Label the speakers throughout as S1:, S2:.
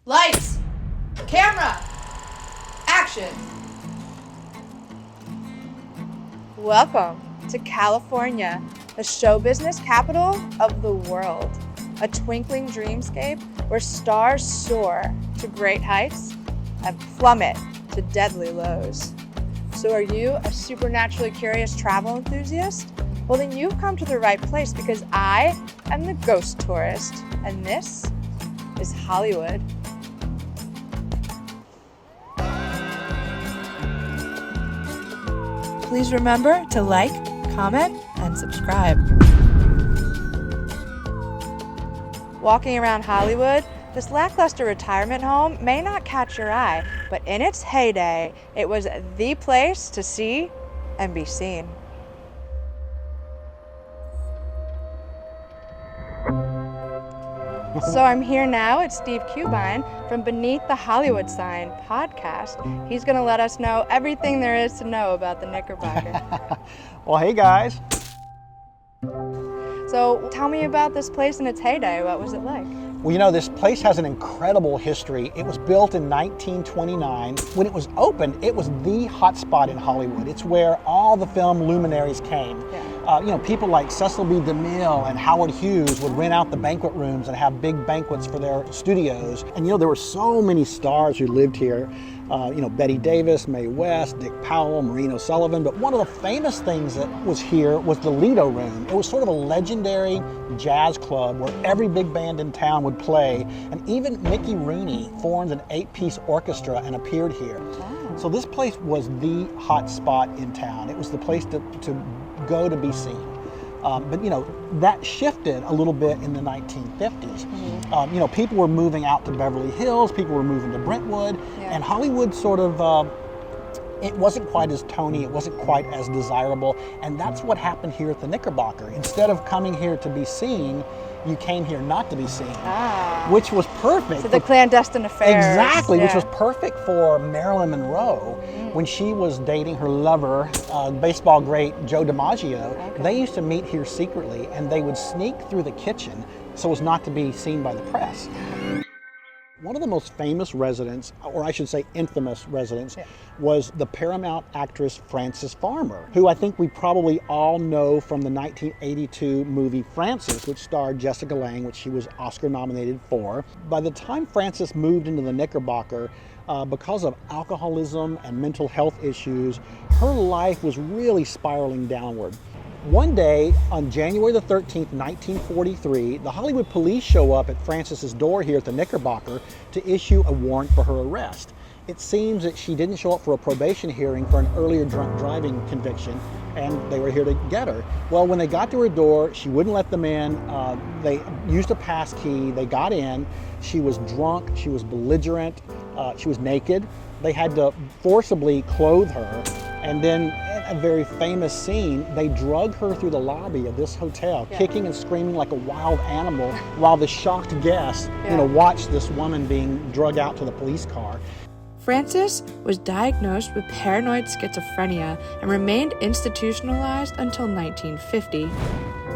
S1: Lights! Camera! Action! Welcome to California, the show business capital of the world. A twinkling dreamscape where stars soar to great heights and plummet to deadly lows. So are you a supernaturally curious travel enthusiast? Well, then you've come to the right place because I am the ghost tourist, and this is Hollywood. Please remember to like, comment, and subscribe. Walking around Hollywood, this lackluster retirement home may not catch your eye, but in its heyday, it was the place to see and be seen. So I'm here now at Steve Cubine from Beneath the Hollywood Sign podcast. He's going to let us know everything there is to know about the Knickerbocker.
S2: Well, hey guys.
S1: So tell me about this place in its heyday. What was it like?
S2: Well, you know, this place has an incredible history. It was built in 1929. When it was opened, it was the hotspot in Hollywood. It's where all the film luminaires came.
S1: Yeah.
S2: People like Cecil B. DeMille and Howard Hughes would rent out the banquet rooms and have big banquets for their studios. And there were so many stars who lived here. Betty Davis, Mae West, Dick Powell, Maureen O'Sullivan. But one of the famous things that was here was the Lido Room. It was sort of a legendary jazz club where every big band in town would play. And even Mickey Rooney formed an 8-piece orchestra and appeared here.
S1: Oh.
S2: So this place was the hot spot in town. It was the place to go to be seen. But that shifted a little bit in the 1950s.
S1: Mm-hmm.
S2: People were moving out to Beverly Hills, people were moving to Brentwood, and Hollywood sort of, it wasn't quite as Tony, it wasn't quite as desirable, and that's what happened here at the Knickerbocker. Instead of coming here to be seen, you came here not to be seen, which was perfect.
S1: So the clandestine affairs.
S2: Exactly, which was perfect for Marilyn Monroe. When she was dating her lover, baseball great Joe DiMaggio.
S1: Okay.
S2: They used to meet here secretly, and they would sneak through the kitchen so as not to be seen by the press. One of the most famous residents, or I should say infamous residents, was the Paramount actress Frances Farmer, who I think we probably all know from the 1982 movie Frances, which starred Jessica Lange, which she was Oscar nominated for. By the time Frances moved into the Knickerbocker, because of alcoholism and mental health issues, her life was really spiraling downward. One day, on January the 13th, 1943, the Hollywood police show up at Frances's door here at the Knickerbocker to issue a warrant for her arrest. It seems that she didn't show up for a probation hearing for an earlier drunk driving conviction, and they were here to get her. Well, when they got to her door, she wouldn't let them in. They used a pass key. They got in. She was drunk. She was belligerent. She was naked. They had to forcibly clothe her. And then, in a very famous scene, they drug her through the lobby of this hotel, kicking and screaming like a wild animal, while the shocked guests, watched this woman being drug out to the police car.
S1: Frances was diagnosed with paranoid schizophrenia and remained institutionalized until 1950.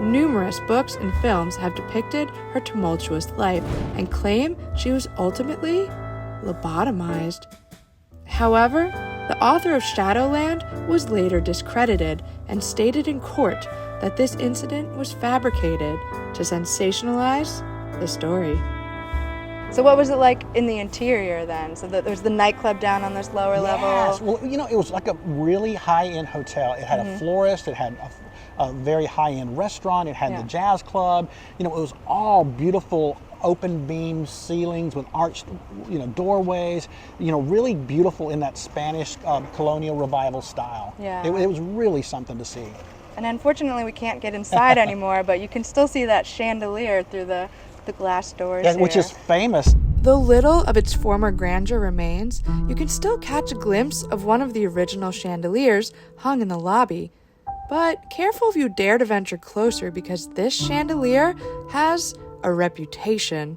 S1: Numerous books and films have depicted her tumultuous life and claim she was ultimately lobotomized. However, the author of Shadowland was later discredited and stated in court that this incident was fabricated to sensationalize the story. So what was it like in the interior then? So there's the nightclub down on this lower level?
S2: Yes, well, it was like a really high-end hotel. It had a florist, it had a very high-end restaurant, it had the jazz club. It was all beautiful open beam ceilings with arched, doorways, really beautiful in that Spanish colonial revival style.
S1: Yeah.
S2: It was really something to see.
S1: And unfortunately we can't get inside anymore, but you can still see that chandelier through the glass doors
S2: which
S1: here.
S2: is famous.
S1: Though little of its former grandeur remains, you can still catch a glimpse of one of the original chandeliers hung in the lobby. But careful if you dare to venture closer, because this chandelier has a reputation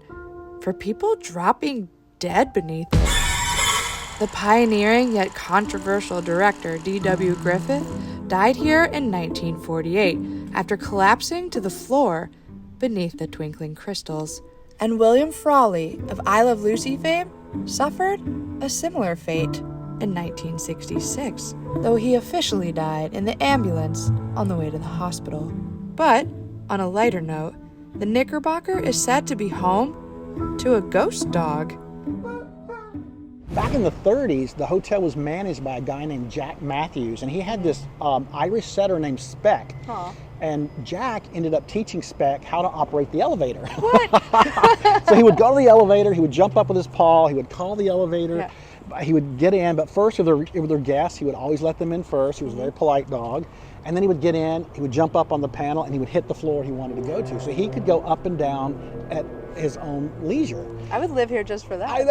S1: for people dropping dead beneath it. The pioneering yet controversial director D.W. Griffith died here in 1948 after collapsing to the floor beneath the twinkling crystals. And William Frawley of I Love Lucy fame suffered a similar fate in 1966, though he officially died in the ambulance on the way to the hospital. But, on a lighter note, the Knickerbocker is said to be home to a ghost dog.
S2: Back in the 30s, the hotel was managed by a guy named Jack Matthews, and he had this Irish setter named Speck.
S1: Aw.
S2: And Jack ended up teaching Speck how to operate the elevator.
S1: What?
S2: So he would go to the elevator, he would jump up with his paw, he would call the elevator,
S1: Yeah.
S2: he would get in, but first, if they're guests, he would always let them in first. He was a very polite dog. And then he would get in, he would jump up on the panel, and he would hit the floor he wanted to go to. So he could go up and down at his own leisure.
S1: I would live here just for that.
S2: I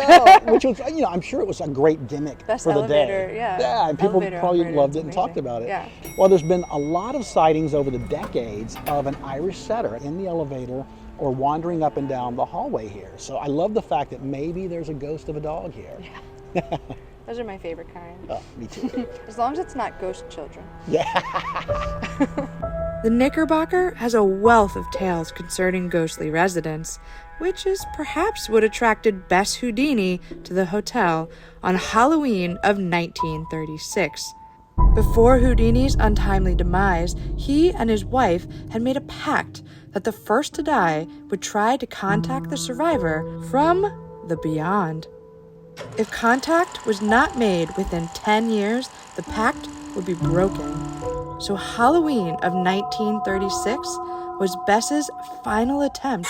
S2: know, which was, I'm sure it was a great gimmick
S1: Best
S2: for the
S1: elevator,
S2: day.
S1: yeah.
S2: Yeah, and people
S1: Elevator
S2: probably
S1: operator,
S2: loved it
S1: it's
S2: and talked
S1: amazing.
S2: about it.
S1: Yeah.
S2: Well, there's been a lot of sightings over the decades of an Irish setter in the elevator or wandering up and down the hallway here. So I love the fact that maybe there's a ghost of a dog here.
S1: Yeah. Those are my favorite kind.
S2: Oh, me too.
S1: As long as it's not ghost children.
S2: Yeah.
S1: The Knickerbocker has a wealth of tales concerning ghostly residents, which is perhaps what attracted Bess Houdini to the hotel on Halloween of 1936. Before Houdini's untimely demise, he and his wife had made a pact that the first to die would try to contact the survivor from the beyond. If contact was not made within 10 years, the pact would be broken. So Halloween of 1936 was Bess's final attempt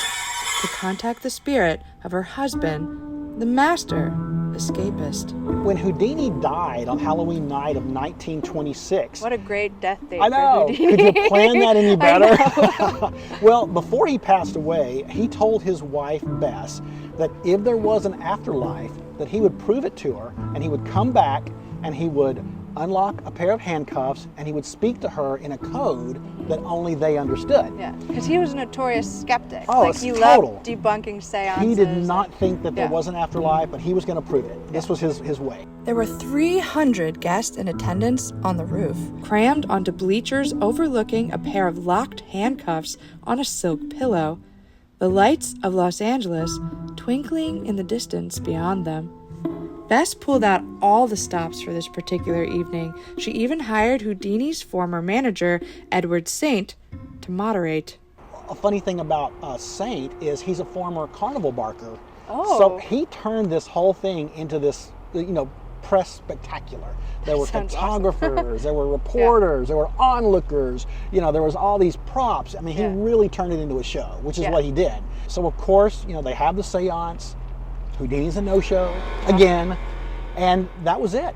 S1: to contact the spirit of her husband, the master escapist.
S2: When Houdini died on Halloween night of 1926,
S1: What a great death date
S2: I know.
S1: for Houdini.
S2: Could you plan that any
S1: I
S2: better? Well, before he passed away, he told his wife, Bess, that if there was an afterlife, that he would prove it to her, and he would come back and he would unlock a pair of handcuffs and he would speak to her in a code that only they understood.
S1: Yeah, because he was a notorious skeptic.
S2: Oh,
S1: like
S2: it's
S1: he
S2: total.
S1: loved debunking seances.
S2: He did not think that there
S1: Yeah.
S2: was an afterlife, but he was going to prove it. This was his way.
S1: There were 300 guests in attendance on the roof, crammed onto bleachers overlooking a pair of locked handcuffs on a silk pillow, the lights of Los Angeles twinkling in the distance beyond them. Bess pulled out all the stops for this particular evening. She even hired Houdini's former manager, Edward Saint, to moderate.
S2: A funny thing about Saint is he's a former carnival barker.
S1: Oh.
S2: So he turned this whole thing into this, press spectacular. There were
S1: Sounds
S2: photographers, there were reporters, there were onlookers, there was all these props. I mean, he
S1: Yeah.
S2: really turned it into a show, which is
S1: Yeah.
S2: what he did. So of course, they have the seance. Houdini's a no-show again, and that was it.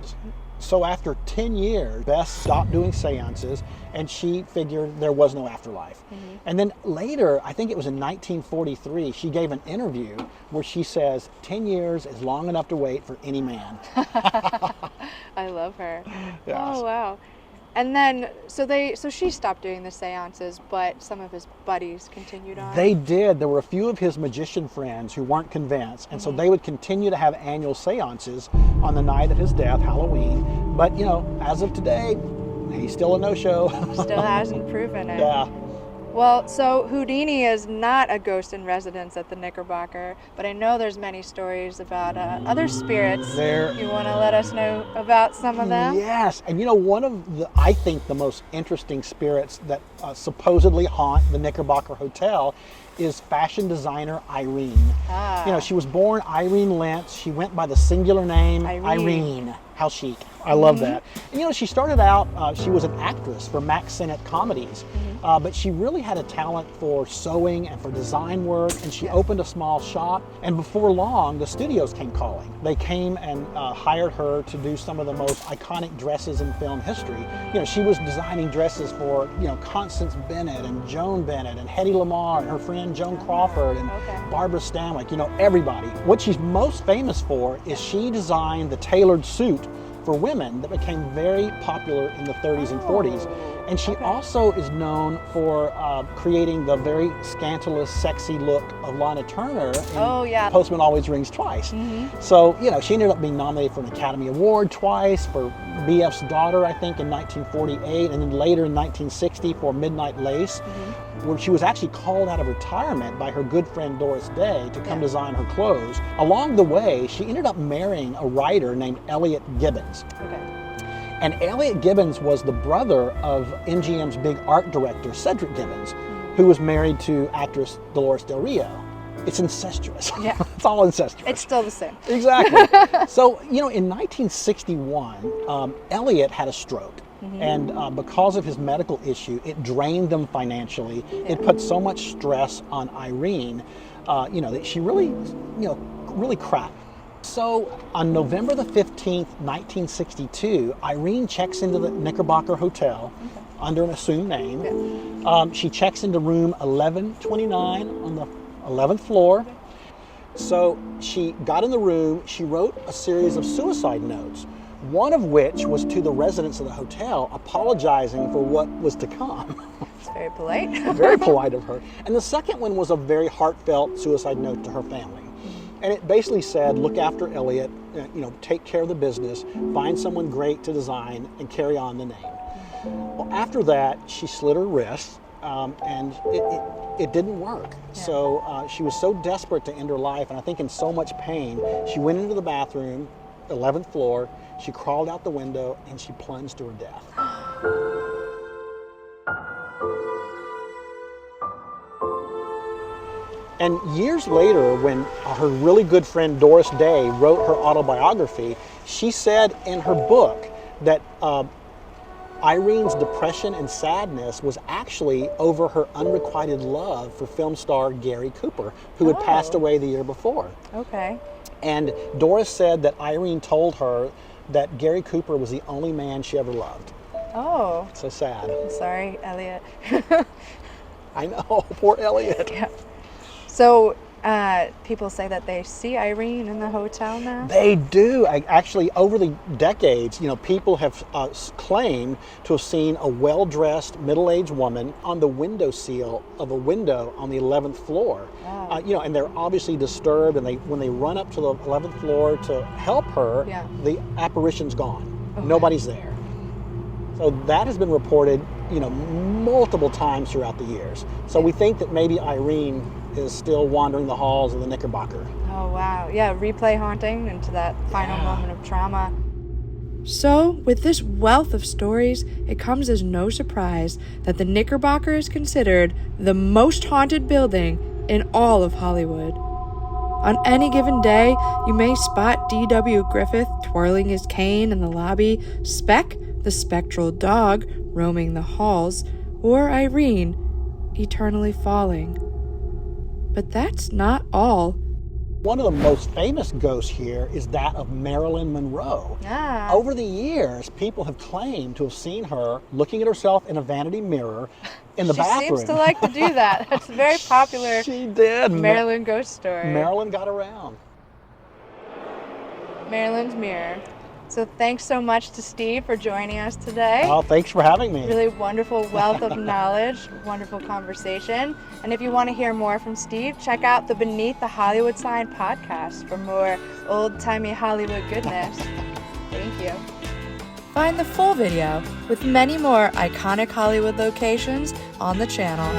S2: So after 10 years, Bess stopped doing seances, and she figured there was no afterlife.
S1: Mm-hmm.
S2: And then later, I think it was in 1943, she gave an interview where she says, 10 years is long enough to wait for any man.
S1: I love her.
S2: Yes.
S1: Oh, wow. And then, so she stopped doing the seances, but some of his buddies continued on.
S2: They did. There were a few of his magician friends who weren't convinced, and so they would continue to have annual seances on the night of his death, Halloween. But, as of today, he's still a no-show.
S1: Still hasn't proven it.
S2: Yeah.
S1: Well, so Houdini is not a ghost in residence at the Knickerbocker, but I know there's many stories about other spirits.
S2: There-
S1: You want to let us know about some of them?
S2: Yes, and one of I think the most interesting spirits that supposedly haunt the Knickerbocker Hotel is fashion designer Irene.
S1: Ah.
S2: She was born Irene Lentz. She went by the singular name
S1: Irene.
S2: How chic. I love that. And, she started out, she was an actress for Max Sennett comedies, but she really had a talent for sewing and for design work, and she opened a small shop, and before long, the studios came calling. They came and hired her to do some of the most iconic dresses in film history. She was designing dresses for, Constance Bennett and Joan Bennett and Hedy Lamarr and her friend Joan Crawford and Barbara Stanwyck, everybody. What she's most famous for is she designed the tailored suit for women that became very popular in the 30s and 40s. And she also is known for creating the very scandalous, sexy look of Lana Turner in Postman Always Rings Twice. So, she ended up being nominated for an Academy Award twice, for B.F.'s Daughter, I think, in 1948, and then later in 1960 for Midnight Lace. where she was actually called out of retirement by her good friend Doris Day to come design her clothes. Along the way, she ended up marrying a writer named Elliot Gibbons. And Elliot Gibbons was the brother of MGM's big art director, Cedric Gibbons, who was married to actress Dolores Del Rio. It's incestuous.
S1: Yeah.
S2: It's all incestuous.
S1: It's still the same.
S2: Exactly. So, you know, in 1961, Elliot had a stroke. And because of his medical issue, it drained them financially. It put so much stress on Irene, you know, that she really, really cracked. So on November the 15th, 1962, Irene checks into the Knickerbocker Hotel under an assumed name. She checks into room 1129 on the 11th floor. So she got in the room, she wrote a series of suicide notes, one of which was to the residents of the hotel apologizing for what was to come.
S1: It's very polite.
S2: Very polite of her. And the second one was a very heartfelt suicide note to her family. And it basically said, look after Elliot, you know, take care of the business, find someone great to design, and carry on the name. Well, after that, she slit her wrist, and it didn't work. So she was so desperate to end her life, and I think in so much pain, she went into the bathroom, 11th floor, she crawled out the window, and she plunged to her death. And years later, when her really good friend Doris Day wrote her autobiography, she said in her book that Irene's depression and sadness was actually over her unrequited love for film star Gary Cooper, who had passed away the year before.
S1: Okay.
S2: And Doris said that Irene told her that Gary Cooper was the only man she ever loved.
S1: Oh.
S2: So sad.
S1: I'm sorry, Elliot.
S2: I know, poor Elliot.
S1: Yeah. So people say that they see Irene in the hotel now?
S2: They do. Actually, over the decades, you know, people have claimed to have seen a well-dressed, middle-aged woman on the windowsill of a window on the 11th floor.
S1: Wow.
S2: You know, and they're obviously disturbed, and when they run up to the 11th floor to help her, the apparition's gone. Okay. Nobody's there. So that has been reported, you know, multiple times throughout the years. So we think that maybe Irene is still wandering the halls of the Knickerbocker.
S1: Oh, wow. Yeah, replay haunting into that final moment of trauma.
S3: So, with this wealth of stories, it comes as no surprise that the Knickerbocker is considered the most haunted building in all of Hollywood. On any given day, you may spot D.W. Griffith twirling his cane in the lobby, Speck, the spectral dog, roaming the halls, or Irene, eternally falling. But that's not all.
S2: One of the most famous ghosts here is that of Marilyn Monroe.
S1: Ah.
S2: Over the years, people have claimed to have seen her looking at herself in a vanity mirror in the bathroom.
S1: She seems to like to do that. It's a very popular
S2: She did.
S1: Marilyn ghost story.
S2: Marilyn got around.
S1: Marilyn's mirror. So thanks so much to Steve for joining us today.
S2: Oh, thanks for having me.
S1: Really wonderful wealth of knowledge, wonderful conversation. And if you want to hear more from Steve, check out the Beneath the Hollywood Sign podcast for more old-timey Hollywood goodness. Thank you.
S3: Find the full video with many more iconic Hollywood locations on the channel.